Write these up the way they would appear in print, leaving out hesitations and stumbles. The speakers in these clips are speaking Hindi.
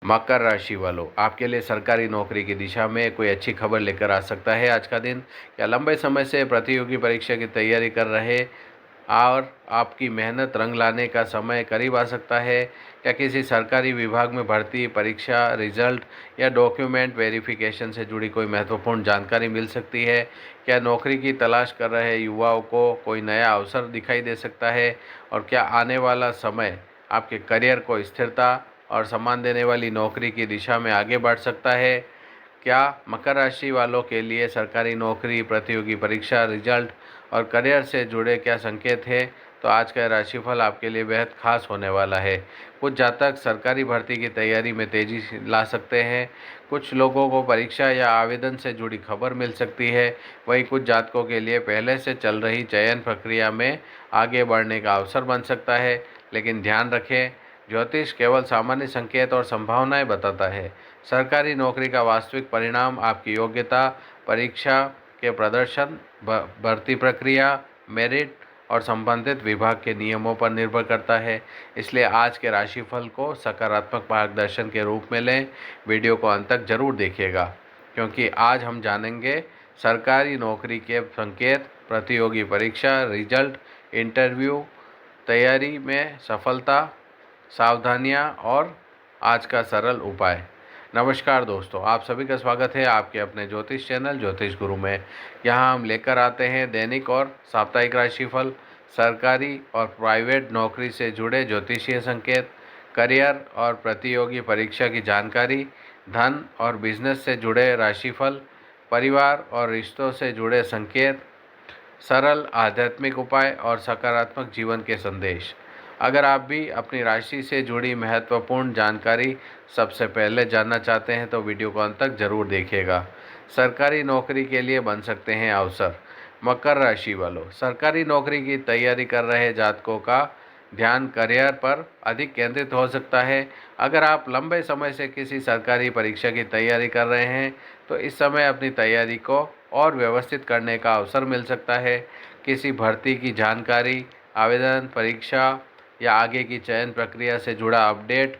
मकर राशि वालों, आपके लिए सरकारी नौकरी की दिशा में कोई अच्छी खबर लेकर आ सकता है आज का दिन। क्या लंबे समय से प्रतियोगी परीक्षा की तैयारी कर रहे और आपकी मेहनत रंग लाने का समय करीब आ सकता है? क्या किसी सरकारी विभाग में भर्ती, परीक्षा, रिजल्ट या डॉक्यूमेंट वेरिफिकेशन से जुड़ी कोई महत्वपूर्ण जानकारी मिल सकती है? क्या नौकरी की तलाश कर रहे युवाओं को कोई नया अवसर दिखाई दे सकता है? और क्या आने वाला समय आपके करियर को स्थिरता और सम्मान देने वाली नौकरी की दिशा में आगे बढ़ सकता है? क्या मकर राशि वालों के लिए सरकारी नौकरी, प्रतियोगी परीक्षा, रिजल्ट और करियर से जुड़े क्या संकेत हैं? तो आज का राशिफल आपके लिए बेहद खास होने वाला है। कुछ जातक सरकारी भर्ती की तैयारी में तेजी ला सकते हैं। कुछ लोगों को परीक्षा या आवेदन से जुड़ी खबर मिल सकती है। वहीं कुछ जातकों के लिए पहले से चल रही चयन प्रक्रिया में आगे बढ़ने का अवसर बन सकता है। लेकिन ध्यान रखें, ज्योतिष केवल सामान्य संकेत और संभावनाएं बताता है। सरकारी नौकरी का वास्तविक परिणाम आपकी योग्यता, परीक्षा के प्रदर्शन, भर्ती प्रक्रिया, मेरिट और संबंधित विभाग के नियमों पर निर्भर करता है। इसलिए आज के राशिफल को सकारात्मक मार्गदर्शन के रूप में लें। वीडियो को अंत तक जरूर देखिएगा, क्योंकि आज हम जानेंगे सरकारी नौकरी के संकेत, प्रतियोगी परीक्षा, रिजल्ट, इंटरव्यू तैयारी में सफलता, सावधानियां और आज का सरल उपाय। नमस्कार दोस्तों, आप सभी का स्वागत है आपके अपने ज्योतिष चैनल ज्योतिष गुरु में। यहाँ हम लेकर आते हैं दैनिक और साप्ताहिक राशिफल, सरकारी और प्राइवेट नौकरी से जुड़े ज्योतिषीय संकेत, करियर और प्रतियोगी परीक्षा की जानकारी, धन और बिजनेस से जुड़े राशिफल, परिवार और रिश्तों से जुड़े संकेत, सरल आध्यात्मिक उपाय और सकारात्मक जीवन के संदेश। अगर आप भी अपनी राशि से जुड़ी महत्वपूर्ण जानकारी सबसे पहले जानना चाहते हैं तो वीडियो को अंत तक जरूर देखिएगा। सरकारी नौकरी के लिए बन सकते हैं अवसर। मकर राशि वालों, सरकारी नौकरी की तैयारी कर रहे जातकों का ध्यान करियर पर अधिक केंद्रित हो सकता है। अगर आप लंबे समय से किसी सरकारी परीक्षा की तैयारी कर रहे हैं तो इस समय अपनी तैयारी को और व्यवस्थित करने का अवसर मिल सकता है। किसी भर्ती की जानकारी, आवेदन, परीक्षा या आगे की चयन प्रक्रिया से जुड़ा अपडेट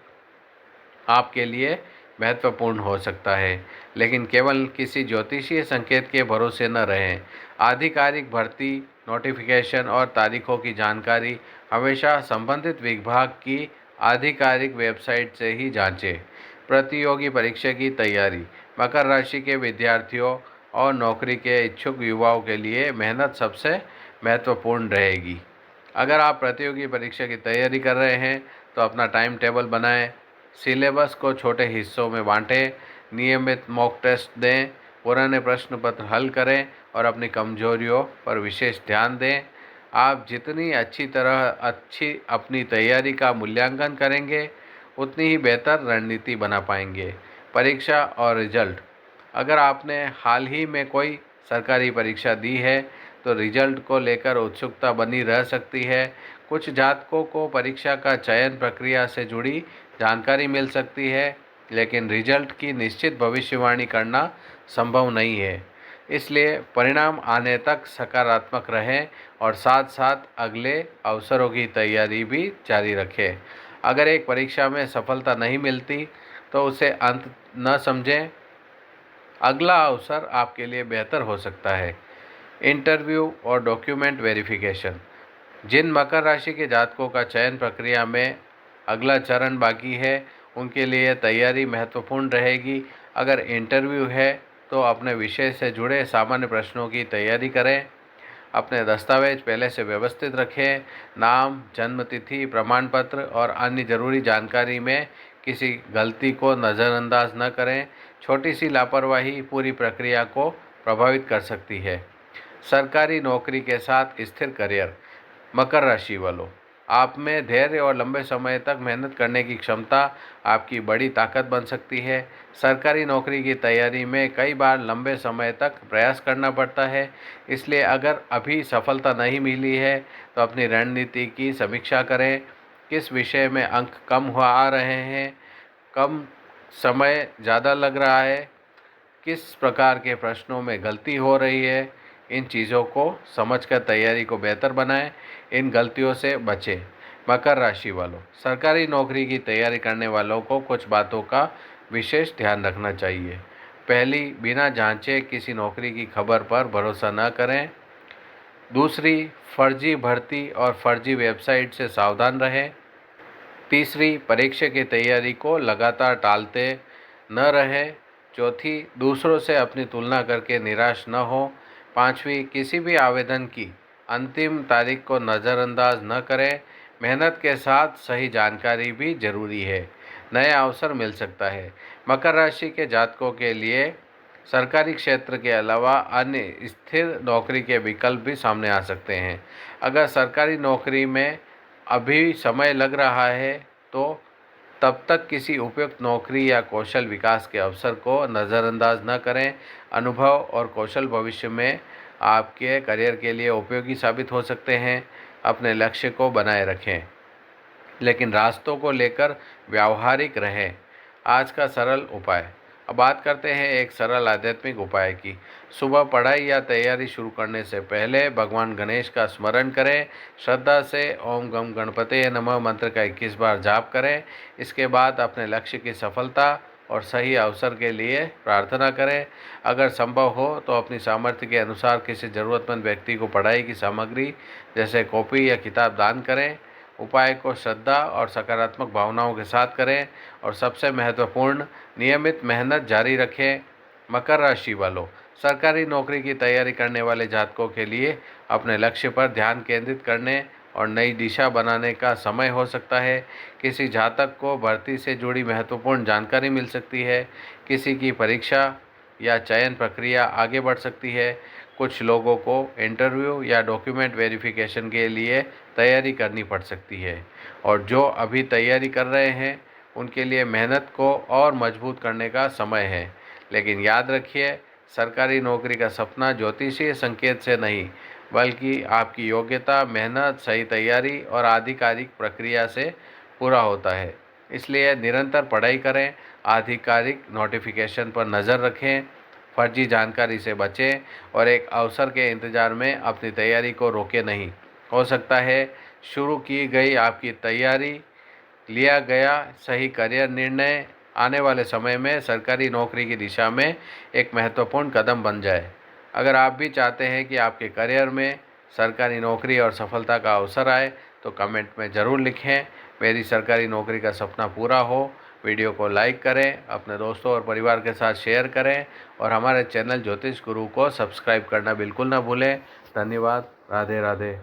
आपके लिए महत्वपूर्ण हो सकता है। लेकिन केवल किसी ज्योतिषीय संकेत के भरोसे न रहें। आधिकारिक भर्ती नोटिफिकेशन और तारीखों की जानकारी हमेशा संबंधित विभाग की आधिकारिक वेबसाइट से ही जांचें। प्रतियोगी परीक्षा की तैयारी, मकर राशि के विद्यार्थियों और नौकरी के इच्छुक युवाओं के लिए मेहनत सबसे महत्वपूर्ण रहेगी। अगर आप प्रतियोगी परीक्षा की तैयारी कर रहे हैं तो अपना टाइम टेबल बनाएं, सिलेबस को छोटे हिस्सों में बांटें, नियमित मॉक टेस्ट दें, पुराने प्रश्न पत्र हल करें और अपनी कमजोरियों पर विशेष ध्यान दें। आप जितनी अच्छी अपनी तैयारी का मूल्यांकन करेंगे, उतनी ही बेहतर रणनीति बना पाएंगे। परीक्षा और रिजल्ट, अगर आपने हाल ही में कोई सरकारी परीक्षा दी है तो रिजल्ट को लेकर उत्सुकता बनी रह सकती है। कुछ जातकों को परीक्षा का चयन प्रक्रिया से जुड़ी जानकारी मिल सकती है, लेकिन रिजल्ट की निश्चित भविष्यवाणी करना संभव नहीं है। इसलिए परिणाम आने तक सकारात्मक रहें और साथ साथ अगले अवसरों की तैयारी भी जारी रखें। अगर एक परीक्षा में सफलता नहीं मिलती तो उसे अंत न समझें, अगला अवसर आपके लिए बेहतर हो सकता है। इंटरव्यू और डॉक्यूमेंट वेरिफिकेशन, जिन मकर राशि के जातकों का चयन प्रक्रिया में अगला चरण बाकी है उनके लिए तैयारी महत्वपूर्ण रहेगी। अगर इंटरव्यू है तो अपने विषय से जुड़े सामान्य प्रश्नों की तैयारी करें। अपने दस्तावेज पहले से व्यवस्थित रखें। नाम, जन्म तिथि, प्रमाण पत्र और अन्य जरूरी जानकारी में किसी गलती को नज़रअंदाज न करें। छोटी सी लापरवाही पूरी प्रक्रिया को प्रभावित कर सकती है। सरकारी नौकरी के साथ स्थिर करियर, मकर राशि वालों, आप में धैर्य और लंबे समय तक मेहनत करने की क्षमता आपकी बड़ी ताकत बन सकती है। सरकारी नौकरी की तैयारी में कई बार लंबे समय तक प्रयास करना पड़ता है। इसलिए अगर अभी सफलता नहीं मिली है तो अपनी रणनीति की समीक्षा करें। किस विषय में अंक कम हुआ आ रहे हैं, कम समय ज़्यादा लग रहा है, किस प्रकार के प्रश्नों में गलती हो रही है, इन चीज़ों को समझकर तैयारी को बेहतर बनाएं। इन गलतियों से बचें। मकर राशि वालों, सरकारी नौकरी की तैयारी करने वालों को कुछ बातों का विशेष ध्यान रखना चाहिए। पहली, बिना जांचे किसी नौकरी की खबर पर भरोसा न करें। दूसरी, फर्जी भर्ती और फर्जी वेबसाइट से सावधान रहें। तीसरी, परीक्षा की तैयारी को लगातार टालते न रहें। चौथी, दूसरों से अपनी तुलना करके निराश न हो। पांचवी, किसी भी आवेदन की अंतिम तारीख को नज़रअंदाज न करें। मेहनत के साथ सही जानकारी भी जरूरी है, नया अवसर मिल सकता है। मकर राशि के जातकों के लिए सरकारी क्षेत्र के अलावा अन्य स्थिर नौकरी के विकल्प भी सामने आ सकते हैं। अगर सरकारी नौकरी में अभी समय लग रहा है तो तब तक किसी उपयुक्त नौकरी या कौशल विकास के अवसर को नज़रअंदाज न करें। अनुभव और कौशल भविष्य में आपके करियर के लिए उपयोगी साबित हो सकते हैं। अपने लक्ष्य को बनाए रखें, लेकिन रास्तों को लेकर व्यावहारिक रहें। आज का सरल उपाय। अब बात करते हैं एक सरल आध्यात्मिक उपाय की। सुबह पढ़ाई या तैयारी शुरू करने से पहले भगवान गणेश का स्मरण करें। श्रद्धा से ओम गम गणपते नमः मंत्र का 21 बार जाप करें। इसके बाद अपने लक्ष्य की सफलता और सही अवसर के लिए प्रार्थना करें। अगर संभव हो तो अपनी सामर्थ्य के अनुसार किसी ज़रूरतमंद व्यक्ति को पढ़ाई की सामग्री जैसे कॉपी या किताब दान करें। उपाय को श्रद्धा और सकारात्मक भावनाओं के साथ करें और सबसे महत्वपूर्ण, नियमित मेहनत जारी रखें। मकर राशि वालों, सरकारी नौकरी की तैयारी करने वाले जातकों के लिए अपने लक्ष्य पर ध्यान केंद्रित करने और नई दिशा बनाने का समय हो सकता है। किसी जातक को भर्ती से जुड़ी महत्वपूर्ण जानकारी मिल सकती है। किसी की परीक्षा या चयन प्रक्रिया आगे बढ़ सकती है। कुछ लोगों को इंटरव्यू या डॉक्यूमेंट वेरिफिकेशन के लिए तैयारी करनी पड़ सकती है, और जो अभी तैयारी कर रहे हैं उनके लिए मेहनत को और मजबूत करने का समय है। लेकिन याद रखिए, सरकारी नौकरी का सपना ज्योतिषीय संकेत से नहीं, बल्कि आपकी योग्यता, मेहनत, सही तैयारी और आधिकारिक प्रक्रिया से पूरा होता है। इसलिए निरंतर पढ़ाई करें, आधिकारिक नोटिफिकेशन पर नज़र रखें, फर्जी जानकारी से बचें और एक अवसर के इंतज़ार में अपनी तैयारी को रोके नहीं। हो सकता है शुरू की गई आपकी तैयारी, लिया गया सही करियर निर्णय आने वाले समय में सरकारी नौकरी की दिशा में एक महत्वपूर्ण कदम बन जाए। अगर आप भी चाहते हैं कि आपके करियर में सरकारी नौकरी और सफलता का अवसर आए तो कमेंट में ज़रूर लिखें, मेरी सरकारी नौकरी का सपना पूरा हो। वीडियो को लाइक करें, अपने दोस्तों और परिवार के साथ शेयर करें और हमारे चैनल ज्योतिष गुरु को सब्सक्राइब करना बिल्कुल ना भूलें। धन्यवाद। राधे राधे।